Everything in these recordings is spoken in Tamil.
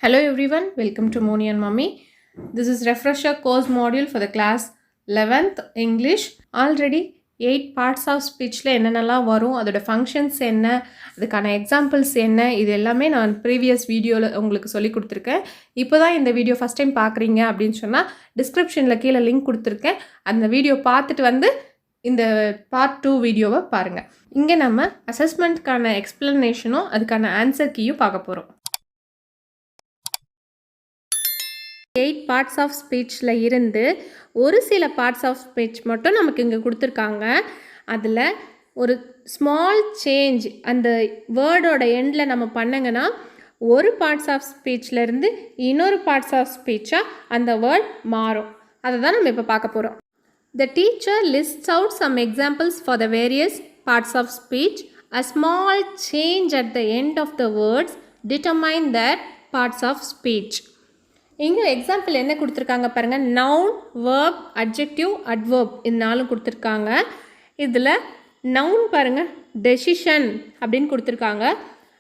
Hello everyone, welcome to Moni and Mummy. This is refresher course module for the class 11th English. Already 8 parts of speechல என்னென்னலாம் வரும், அதோட functions என்ன, அதுக்கான examples என்ன, இது எல்லாமே நான் previous வீடியோவில் உங்களுக்கு சொல்லி கொடுத்துருக்கேன். இப்போ தான் இந்த வீடியோ ஃபஸ்ட் டைம் பார்க்குறீங்க அப்படின்னு சொன்னால் டிஸ்கிரிப்ஷனில் கீழே லிங்க் கொடுத்துருக்கேன். அந்த வீடியோ பார்த்துட்டு வந்து இந்த பார்ட் 2 வீடியோவை பாருங்கள். இங்கே நம்ம அசஸ்மெண்ட்கான எக்ஸ்ப்ளனேஷனும் அதுக்கான ஆன்சர் கீயும் பார்க்க போகிறோம். 8 பார்ட்ஸ் ஆஃப் ஸ்பீச்சில் இருந்து ஒரு சில பார்ட்ஸ் ஆஃப் ஸ்பீச் மட்டும் நமக்கு இங்கே கொடுத்துருக்காங்க. அதில் ஒரு ஸ்மால் சேஞ்ச் அந்த வேர்டோட எண்டில் நம்ம பண்ணங்கன்னா ஒரு பார்ட்ஸ் ஆஃப் ஸ்பீச்லேருந்து இன்னொரு பார்ட்ஸ் ஆஃப் ஸ்பீச்சாக அந்த வேர்ட் மாறும். அதை தான் நம்ம இப்போ பார்க்க போகிறோம். The teacher lists out some examples for the various parts of speech. A small change at the end of the words determine their parts of speech. இங்கே எக்ஸாம்பிள் என்ன கொடுத்துருக்காங்க பாருங்கள். நவுன், வேர்ப், அட்ஜெக்டிவ், அட்வர்ப் இந்த நாலும் கொடுத்துருக்காங்க. இதில் நவுன் பாருங்கள், டெசிஷன் அப்படின்னு கொடுத்துருக்காங்க.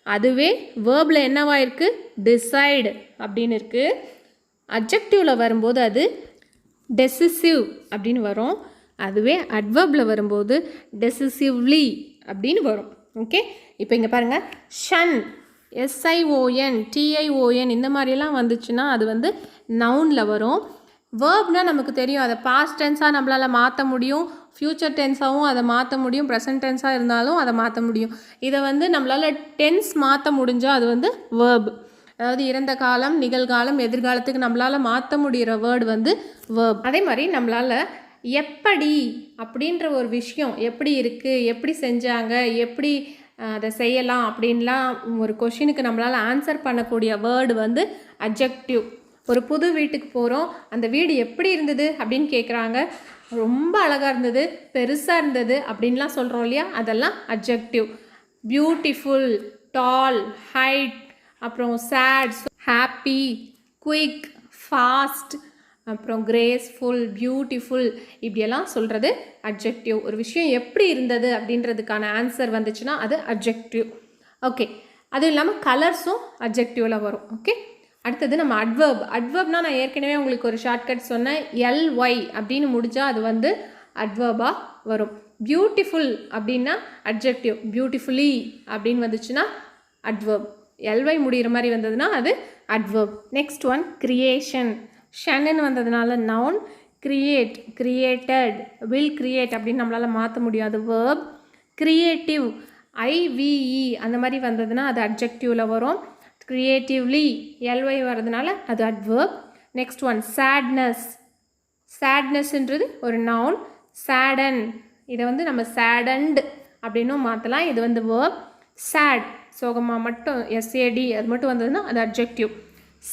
அதுவே வேர்பில் என்னவா இருக்குது, டிசைடு அப்படின்னு இருக்குது. அட்ஜெக்டிவில் வரும்போது அது டெசிசிவ் அப்படின்னு வரும். அதுவே அட்வர்பில் வரும்போது டெசிசிவ்லி அப்படின்னு வரும். ஓகே, இப்போ இங்கே பாருங்கள், ஷன், SION, TION இந்த மாதிரிலாம் வந்துச்சுன்னா அது வந்து நவுனில் வரும். வேர்ப்னால் நமக்கு தெரியும், அதை பாஸ்ட் டென்ஸாக நம்மளால் மாற்ற முடியும், ஃப்யூச்சர் டென்ஸாகவும் அதை மாற்ற முடியும், ப்ரெசன்ட் டென்ஸாக இருந்தாலும் அதை மாற்ற முடியும். இதை வந்து நம்மளால் டென்ஸ் மாற்ற முடிஞ்சால் அது வந்து வேர்ப். அதாவது இறந்த காலம், நிகழ்காலம், எதிர்காலத்துக்கு நம்மளால் மாற்ற முடிகிற வேர்டு வந்து வேர்ப். அதே மாதிரி நம்மளால் எப்படி அப்படின்ற ஒரு விஷயம் எப்படி இருக்குது, எப்படி செஞ்சாங்க, எப்படி அதை செய்யலாம் அப்படின்லாம் ஒரு கொஷினுக்கு நம்மளால் ஆன்சர் பண்ணக்கூடிய வேர்டு வந்து அட்ஜெக்டிவ். ஒரு புது வீட்டுக்கு போகிறோம், அந்த வீடு எப்படி இருந்தது அப்படின்னு கேட்குறாங்க. ரொம்ப அழகாக இருந்தது, பெருசாக இருந்தது அப்படின்லாம் சொல்கிறோம் இல்லையா, அதெல்லாம் அட்ஜெக்டிவ். பியூட்டிஃபுல், டால், ஹைட், அப்புறம் சேட், ஹாப்பி, குயிக், ஃபாஸ்ட், அப்புறம் கிரேஸ்ஃபுல், பியூட்டிஃபுல் இப்படியெல்லாம் சொல்கிறது அட்ஜெக்டிவ். ஒரு விஷயம் எப்படி இருந்தது அப்படின்றதுக்கான ஆன்சர் வந்துச்சுன்னா அது அட்ஜெக்டிவ். ஓகே, அதுவும் இல்லாமல் கலர்ஸும் அட்ஜெக்டிவில் வரும். ஓகே, அடுத்தது நம்ம அட்வர்ப். அட்வர்ப்னால் நான் ஏற்கனவே உங்களுக்கு ஒரு ஷார்ட்கட் சொன்னேன், LY அப்படின்னு முடிஞ்சால் அது வந்து அட்வர்பாக வரும். பியூட்டிஃபுல் அப்படின்னா அட்ஜெக்டிவ், பியூட்டிஃபுல்லி அப்படின்னு வந்துச்சுன்னா அட்வர்ப். LY முடிகிற மாதிரி வந்ததுன்னா அது அட்வர்ப். Next one creation. ஷன்னு வந்ததுனால noun. Create, created, will create அப்படின்னு நம்மளால் மாற்ற முடியாது, வேர்ப். கிரியேட்டிவ், IVE அந்த மாதிரி வந்ததுன்னா அது அட்ஜெக்டிவில் வரும். கிரியேட்டிவ்லி, LY வர்றதுனால அது அட்வர்ப். Next one sadness. சேட்னஸ்ன்றது ஒரு நவுன். சேடன், இதை வந்து நம்ம சேடண்ட் அப்படின்னும் மாற்றலாம், இது வந்து வேர்ப். சேட், சோகமாக மட்டும் SAD அது மட்டும் வந்ததுன்னா அது அட்ஜெக்டிவ்.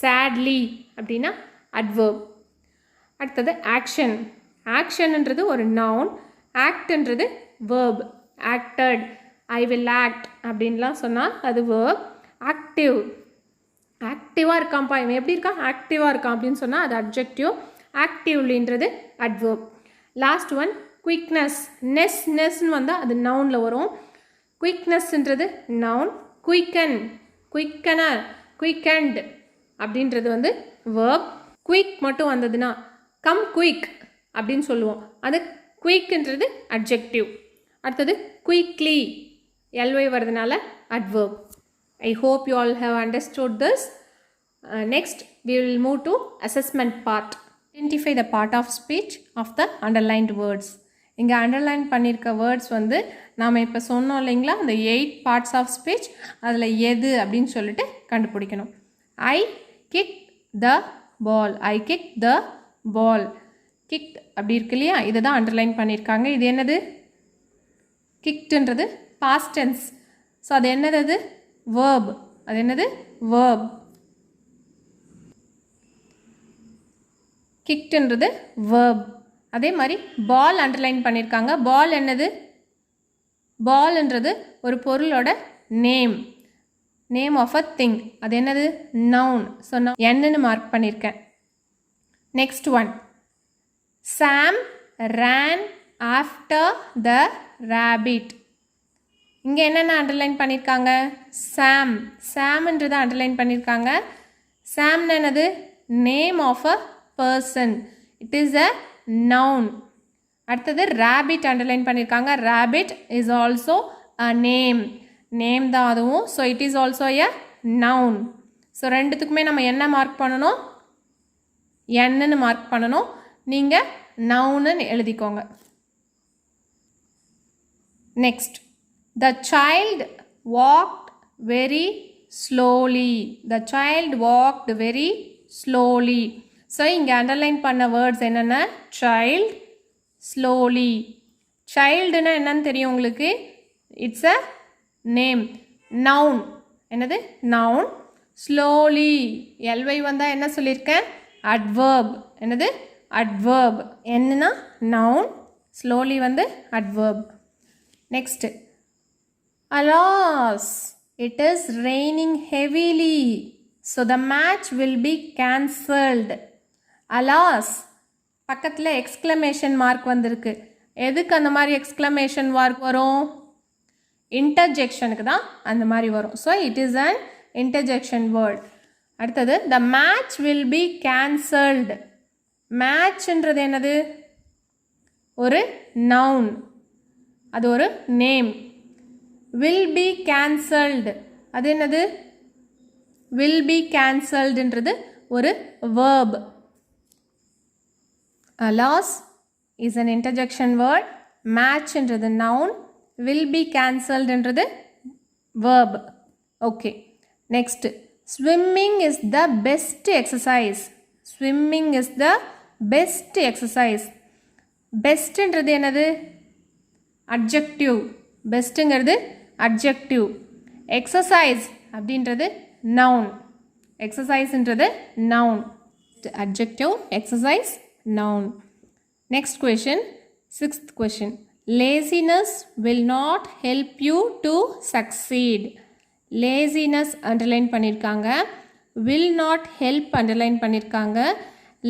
சேட்லி அப்படின்னா அட்வர்ப். அடுத்தது ஆக்ஷன். ஆக்ஷன்ன்றது ஒரு நவுன். ஆக்ட்ன்றது verb. Acted, I will act அப்படின்லாம் சொன்னால் அது வேர்ப். ஆக்டிவ், ஆக்டிவாக இருக்கான்ப்பா, இவன் எப்படி இருக்கான், ஆக்டிவாக இருக்கான் அப்படின்னு சொன்னால் அது அட்ஜெக்டிவ். ஆக்டிவ்லின்றது அட்வர்ப். Last one quickness. நெஸ்ன்னு வந்தால் அது நவுனில் வரும். குயிக்னஸ்ன்றது நவுன். குயிக்கன், குயிக்கனர், குயிக்கண்ட் அப்படின்றது வந்து வேர்ப். குயிக் மட்டும் வந்ததுன்னா கம் குயிக் அப்படின்னு சொல்லுவோம், அது குயிக்ன்றது அட்ஜெக்டிவ். அடுத்தது குயிக்லி, LY வரதுனால adverb. I hope you all have understood this. Next we will move to assessment part. Identify the part of speech of the underlined words. இங்கே அண்டர்லைன் பண்ணியிருக்க வேர்ட்ஸ் வந்து நாம் இப்போ சொன்னோம் இல்லைங்களா, அந்த 8 பார்ட்ஸ் ஆஃப் ஸ்பீச், அதில் எது அப்படின்னு சொல்லிட்டு கண்டுபிடிக்கணும். I kick the ball, I kick the ball. Kick அப்படி இருக்கு இல்லையா, இதை தான் அண்டர்லைன் பண்ணியிருக்காங்க. இது என்னது, கிக்டுன்றது பாஸ்ட் டென்ஸ். ஸோ அது என்னது, அது வேர்ப். அது என்னது, வேர்ப். கிக்டுன்றது வேர்ப். அதே மாதிரி பால் அண்டர்லைன் பண்ணியிருக்காங்க. பால் என்னது, பால்ன்றது ஒரு பொருளோட name, name of a thing. அது என்னது, நவுன். ஸோ நான் என்னன்னு மார்க் பண்ணியிருக்கேன். Next one, Sam ran after the rabbit. இங்கே என்னென்ன அண்டர்லைன் பண்ணியிருக்காங்க, சாம், சாம்ன்றதை அண்டர்லைன் பண்ணியிருக்காங்க. சாம்னா என்னது? Name of a person. It is a noun. அடுத்தது ரேபிட் அண்டர்லைன் பண்ணியிருக்காங்க. Rapid is also a name. Name தான் அதுவும். So it is also a noun. So ரெண்டுத்துக்குமே நம்ம என்ன மார்க் பண்ணணும்? என்னன்னு மார்க் பண்ணணும். நீங்கள் நவுன்னு எழுதிக்கோங்க. Next, the child walked very slowly. The child walked very slowly. So இங்கே அண்டர்லைன் பண்ண வேர்ட்ஸ் என்னென்ன? Child, slowly. சைல்டுன்னா என்னன்னு தெரியும் உங்களுக்கு? It's a name, noun. என்னது? நவுன். ஸ்லோலி, எல்வை வந்தால் என்ன சொல்லியிருக்கேன்? அட்வர்ப். என்னது? அட்வர்ப். என்னன்னா நவுன், ஸ்லோலி வந்து adverb. Next, alas it is raining heavily so the match will be cancelled. alas பக்கத்தில் எக்ஸ்க்ளமேஷன் மார்க் வந்திருக்கு. எதுக்கு அந்த மாதிரி எக்ஸ்க்ளமேஷன் மார்க் வரும்? இன்டர்ஜெக்ஷனுக்கு தான் அந்த மாதிரி வரும். So it is an interjection word. அடுத்தது, the match will be cancelled. மேட்ச்ன்றது என்னது? ஒரு நவுன், அது ஒரு நேம். வில் பி கேன்சல்டு அது என்னது? வில் பி கேன்சல்டுன்றது ஒரு verb. alas is an interjection word. matchன்றது noun. will be cancelledன்றது verb. okay, next, swimming is the best exercise. swimming is the best exercise. bestன்றது என்னது? adjective. bestங்கிறது adjective. exercise அப்படின்றது noun. exerciseன்றது noun. adjective, exercise, noun. next question, sixth question. laziness will not help you to succeed. laziness underline பண்ணியிருக்காங்க. will not help underline பண்ணியிருக்காங்க.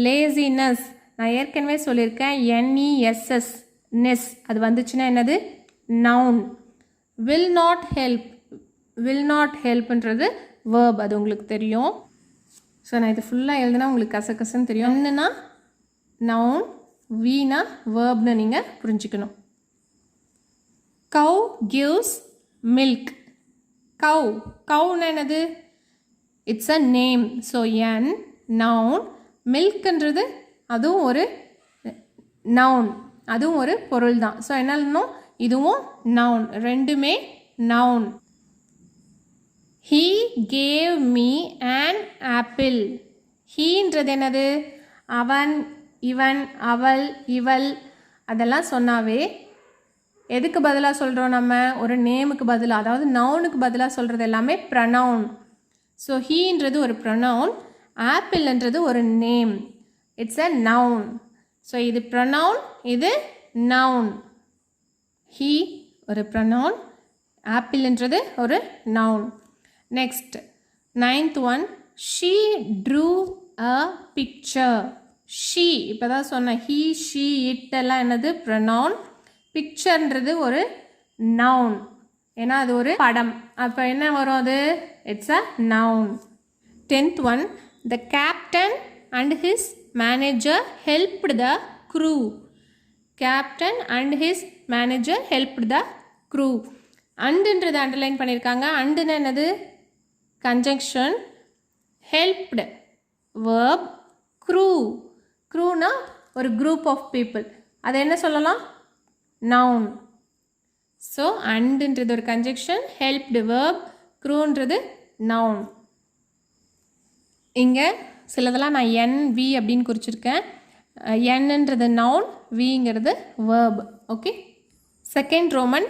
laziness நான் ஏற்கனவே சொல்லியிருக்கேன். NESS நெஸ் அது வந்துச்சுன்னா என்னது? noun. will not help, will not helpன்றது verb. அது உங்களுக்கு தெரியும். ஸோ நான் இது ஃபுல்லாக எழுதுனா உங்களுக்கு கசகசன்னு தெரியும். என்னன்னா நவுன், வீணா வேர்ப்னு நீங்கள் புரிஞ்சுக்கணும். கவ் கிவ்ஸ் மில்க். கவ், கவுன்னு என்னது? It's a name. ஸோ என் நவுன். மில்க்ன்றது அதுவும் ஒரு நவுன், அதுவும் ஒரு பொருள் தான். ஸோ என்னன்னா இதுவும் நவுன், ரெண்டுமே noun. He gave me an apple. ஹீன்றது என்னது? அவன், இவன், அவள், இவள் அதெல்லாம் சொன்னாவே எதுக்கு பதிலாக சொல்கிறோம் நம்ம? ஒரு நேமுக்கு பதிலாக, அதாவது நவுனுக்கு பதிலாக சொல்கிறது எல்லாமே ப்ரனவுன். ஸோ ஹீன்றது ஒரு ப்ரனவுன், ஆப்பிள்ன்றது ஒரு name. It's a noun. So இது ப்ரனவுன், இது நவுன். ஹீ ஒரு ப்ரனவுன், ஆப்பிள்ன்றது ஒரு noun. Next, ninth one, she drew a picture. she இப்போ தான் சொன்னேன். he, she, it எல்லாம் என்னது? ப்ரனவுன். பிக்சர்ன்றது ஒரு நவுன், ஏன்னா அது ஒரு படம். அப்போ என்ன வரும் அது? It's a noun. 10th one, the captain and his manager helped the crew. captain and his manager helped the crew. அண்டுன்றது அண்டர்லைன் பண்ணியிருக்காங்க. அண்டுன்னு என்னது? கன்ஜங்ஷன். Helped verb. க்ரூ, க்ரூனா ஒரு குரூப் ஆஃப் பீப்புள். அதை என்ன சொல்லலாம்? நவுன். ஸோ அண்டுன்றது ஒரு கன்ஜங்ஷன், ஹெல்ப்டு வேர்ப், க்ரூன்றது நவுன். இங்கே சிலதெல்லாம் நான் NV அப்படின்னு குறிச்சிருக்கேன். என்னன்றது நவுன், விங்கிறது verb. Okay. Second Roman,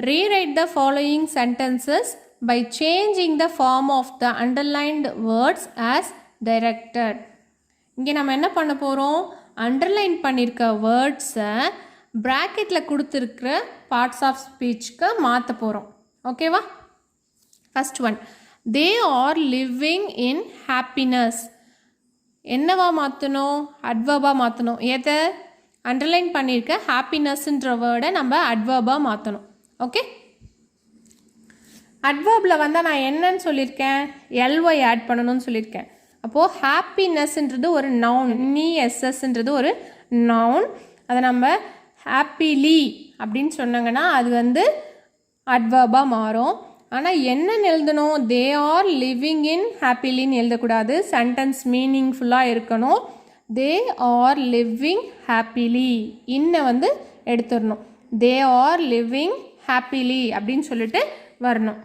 rewrite the following sentences by changing the form of the underlined words as directed. இங்கே நம்ம என்ன பண்ண போகிறோம்? அண்டர்லைன் பண்ணியிருக்க வேர்ட்ஸை ப்ராக்கெட்டில் கொடுத்துருக்கிற பார்ட்ஸ் ஆஃப் ஸ்பீச்சுக்கு மாற்ற போகிறோம். ஓகேவா? First one, they are living in happiness. என்னவா மாற்றணும்? அட்வர்பாக மாற்றணும். எதை? அண்டர்லைன் பண்ணியிருக்க ஹாப்பினஸ்ன்ற வேர்டை நம்ம அட்வர்பாக மாற்றணும். ஓகே. அட்வர்பில் வந்தால் நான் என்னன்னு சொல்லியிருக்கேன்? LY ஆட் பண்ணணும்னு சொல்லியிருக்கேன். அப்போது ஹாப்பினஸ்ன்றது ஒரு நவுன், NESSன்றது ஒரு நவுன். அதை நம்ம ஹாப்பிலி அப்படின்னு சொன்னாங்கன்னா அது வந்து அட்வர்பாக மாறும். ஆனால் என்னன்னு எழுதணும், தே ஆர் லிவிங் இன் ஹாப்பிலின்னு எழுதக்கூடாது, சென்டென்ஸ் மீனிங்ஃபுல்லாக இருக்கணும். தே ஆர் லிவிங் ஹாப்பிலி, இன்னை வந்து எடுத்துடணும். தே ஆர் லிவிங் ஹாப்பிலி அப்படின்னு சொல்லிட்டு வரணும்.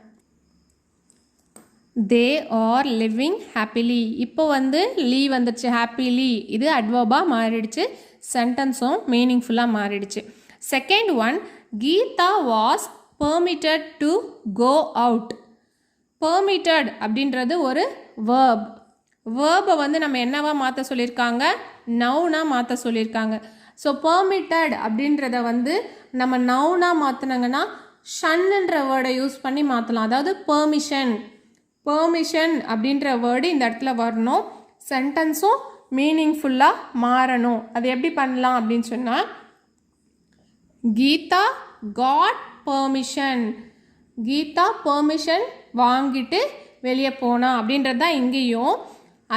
They are living happily. இப்போ வந்து லீ வந்துடுச்சு, ஹாப்பிலி, இது அட்வர்பாக மாறிடுச்சு, சென்டென்ஸும் மீனிங்ஃபுல்லாக மாறிடுச்சு. Second one, Geetha was permitted to go out. permitted அப்படின்றது ஒரு verb. வேர்பை வந்து நம்ம என்னவா மாற்ற சொல்லியிருக்காங்க, நவுனாக மாற்ற சொல்லியிருக்காங்க. ஸோ permitted அப்படின்றத வந்து நம்ம நவுனாக மாற்றினாங்கன்னா ஷன்ன்ற வேர்டை யூஸ் பண்ணி மாற்றலாம். அதாவது பெர்மிஷன், பெர்மிஷன் அப்படின்ற வேர்டு இந்த இடத்துல வரணும், சென்டென்ஸும் மீனிங்ஃபுல்லாக மாறணும். அது எப்படி பண்ணலாம் அப்படின்னு சொன்னால், Geetha got permission, Geetha permission வாங்கிட்டு வெளியே போனா அப்படின்றது தான் இங்கேயும்.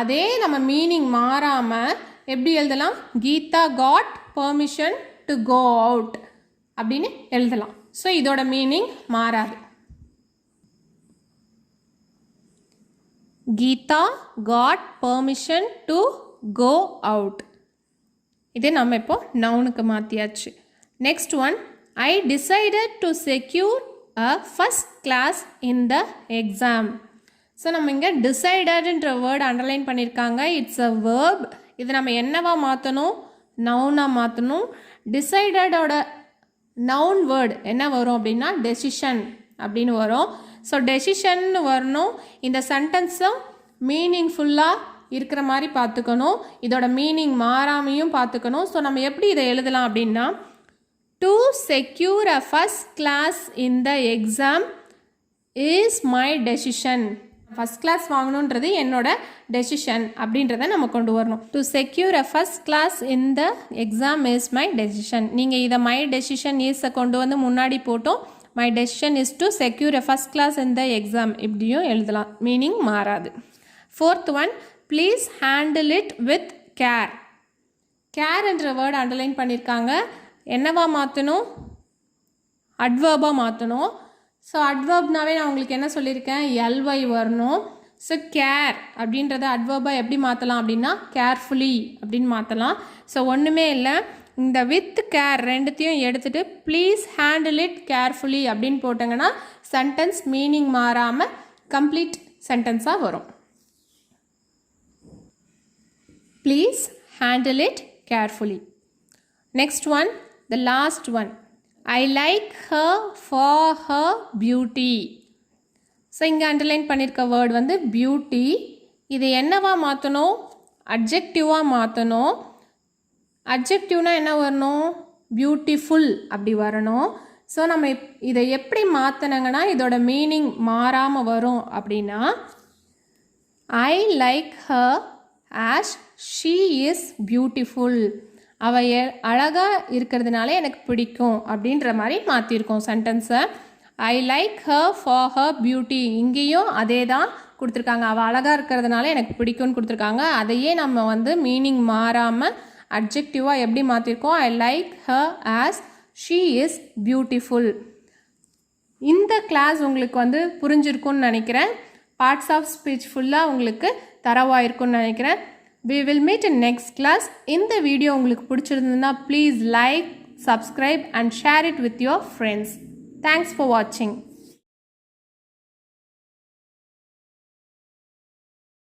அதே நம்ம மீனிங் மாறாமல் எப்படி எழுதலாம், Geetha got permission to go out அப்படின்னு எழுதலாம். ஸோ இதோட மீனிங் மாறாது. Geetha got permission to go out, இது நம்ம இப்போ நவுனுக்கு மாற்றியாச்சு. Next one, I decided to secure a first class in the exam. So நம்ம இங்கே டிசைடட்ன்ற வேர்டு அண்டர்லைன் பண்ணியிருக்காங்க. It's a verb. இது நம்ம என்னவா மாற்றணும், நவுனாக மாற்றணும். டிசைடடோட நவுன் வேர்டு என்ன வரும் அப்படின்னா டெசிஷன் அப்படின்னு வரும். ஸோ டெசிஷன்னு வரணும். இந்த சென்டென்ஸும் மீனிங்ஃபுல்லாக இருக்கிற மாதிரி பார்த்துக்கணும், இதோட மீனிங் மாறாமையும் பார்த்துக்கணும். ஸோ நம்ம எப்படி இதை எழுதலாம் அப்படின்னா, to secure a first class in the exam is my decision. First class வாங்கணுன்றது என்னோட டெசிஷன் அப்படின்றத நம்ம கொண்டு வரணும். To secure a first class in the exam is my decision. நீங்கள் இதை மை டெசிஷன் இஸை கொண்டு வந்து முன்னாடி போட்டோம், my decision is to secure a first class in the exam இப்படியும் எழுதலாம், மீனிங் மாறாது. Fourth one, please handle it with care. கேர் என்ற வேர்டு அண்டர்லைன் பண்ணியிருக்காங்க. என்னவா மாற்றணும், அட்வர்பாக மாற்றணும். ஸோ அட்வர்ப்னாவே நான் உங்களுக்கு என்ன சொல்லியிருக்கேன், எல்ஒய் வரணும். ஸோ கேர் அப்படின்றத அட்வர்பாக எப்படி மாற்றலாம் அப்படின்னா கேர்ஃபுல்லி அப்படின்னு மாற்றலாம். ஸோ ஒன்றுமே இல்லை, இந்த வித் கேர் ரெண்டுத்தையும் எடுத்துகிட்டு ப்ளீஸ் ஹேண்டில் இட் கேர்ஃபுல்லி அப்படின்னு போட்டாங்கன்னா சென்டென்ஸ் மீனிங் மாறாமல் கம்ப்ளீட் சென்டென்ஸாக வரும். Please handle it carefully. Next one, the last one, I like her for her beauty. So இங்கே அண்டர்லைன் பண்ணியிருக்க வேர்டு வந்து பியூட்டி. இது என்னவா மாற்றணும், அட்ஜெக்டிவாக மாற்றணும். அட்ஜெக்டிவ்னா என்ன வரணும், பியூட்டிஃபுல் அப்படி வரணும். ஸோ நம்ம இதை எப்படி மாற்றினாங்கன்னா இதோட மீனிங் மாறாமல் வரும் அப்படின்னா, I like her as she is beautiful. அவள் அழகாக இருக்கிறதுனால எனக்கு பிடிக்கும் அப்படின்ற மாதிரி மாற்றிருக்கோம் சென்டென்ஸை. I like her for her beauty, இங்கேயும் அதே தான் கொடுத்துருக்காங்க, அவள் அழகாக இருக்கிறதுனால எனக்கு பிடிக்கும்னு கொடுத்துருக்காங்க. அதையே நம்ம வந்து மீனிங் மாறாமல் அட்ஜெக்டிவாக எப்படி மாற்றிருக்கோம், I like her as she is beautiful. இந்த கிளாஸ் உங்களுக்கு வந்து புரிஞ்சிருக்கும்னு நினைக்கிறேன். பார்ட்ஸ் ஆஃப் ஸ்பீச் ஃபுல்லாக உங்களுக்கு தரவாக இருக்கும்னு நினைக்கிறேன். We will meet in next class. இந்த வீடியோ உங்களுக்கு பிடிச்சிருந்ததுன்னா please like, subscribe and share it with your friends. Thanks for watching.